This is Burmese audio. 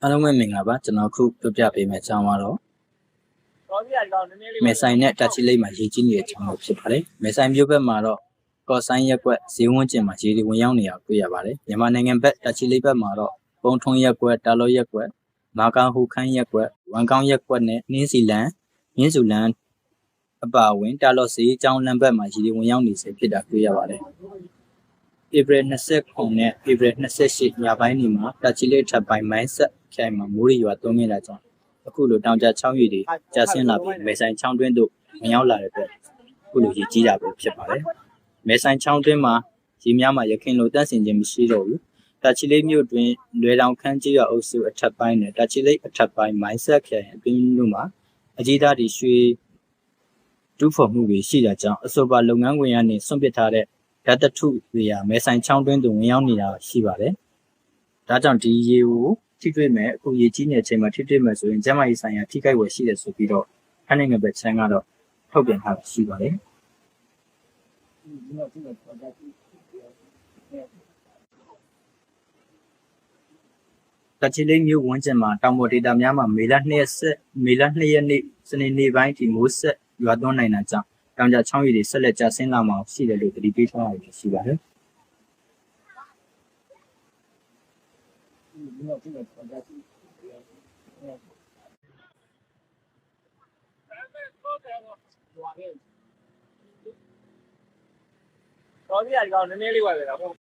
အားလုံးပဲမင်္ဂလာပါကျွန်တော်ခုပြပြပေးမယ့်အကြောင်းကတော့မဲဆိုင်နဲ့တက်ချီလိတ်မှာရေကြီးနေတဲ့အကြောင်းဖြစ်ပါတယ်မဲဆိုင်မြို့ဘက်မှာတော့ကော့ဆိုင်ရက်ကွက်ဈေးဝန်းကျင်မှာရေတွေဝင်ရောက်နေတာတွေ့ရပါတယ်မြန်မာနိုင်ငံဘက်တက်ချီလိတ်ဘက်မှာတော့ပုံထုံးရက်ကွက်တာလောရက်ကွက်မာကာဟူခန်းရက်ကွက်ဝန်ကောင်းရက်ကွက်နဲ့နှင်းစီလန်မြင်းစုလန်အပါအဝင်တာလော့ဈေးအကြောင်းလမ်းဘက်မှာရေတွေဝင်ရောက်နေစေဖြစ်တာတွေ့ရပါတယ်ဧပြီ29နဲ့ဧပြီ28ညပိုင်းဒီမှာတက်ချီလိတ်ထပ်ပိုင်းမိုင်းဆက်ခိုင်မှာမိုးရီရွာသွန်းနေတာကြောင့်အခုလိုတောင်ကျချောင်းရည်တွေကျဆင်းလာပြီးမဲဆိုင်ချောင်းတွင်းတို့ဝင်ရောက်လာတဲ့အတွက်အခုလိုရေကြီးတာပဲဖြစ်ပါတယ်မဲဆိုင်ချောင်းတွင်းမှာရေများမှာရခင်လိုတန့်စင်ခြင်းမရှိတော့ဘူးတက်ချီလိတ်မြို့တွင်လွယ်တောင်ခန်းကြီးရွာအုပ်စုအထက်ပိုင်းနဲ့တက်ချီလိတ်အထက်ပိုင်းမိုင်းဆက်ခိုင်အတွင်းတို့မှာအကြီးသားတွေရွှေတူးဖော်မှုတွေရှိတာကြောင့်အဆိုပါလုပ်ငန်းခွင်ကနေဆွန့်ပစ်ထားတဲ့ဓာတ်တထုတွေဟာမဲဆိုင်ချောင်းတွင်းသို့ဝင်ရောက်နေတာရှိပါတယ်။ဒါကြောင့်ဒီရေကိုထိတွေ့မယ်အခုရေကြီးနေတဲ့အချိန်မှာထိတွေ့မယ်ဆိုရင်ကျန်းမာရေးဆိုင်ရာထိခိုက်ဝယ်ရှိတယ်ဆိုပြီးတော့ထိုင်းနိုင်ငံဘက်ချမ်းကတော့ထုတ်ပြန်ထားတာရှိပါတယ်။တက်ချီလိတ်မြို့ဝန်းကျင်မှာတောင်ပေါ်ဒေသများမှာမေလ2ရက်နေ့စနေနေ့ပိုင်းထိမိုးဆက်ရွာသွန်းနိုင်တာကြောင့်တောင်ကျချောင်းရည်တွေဆက်လက်ကျဆင်းလာမှာရှိတယ်လို့သတိပေးထားတာရှိပါတယ်။တော်ပြီအကောင်နည်းနည်းလေးဝယ်ပဲတော့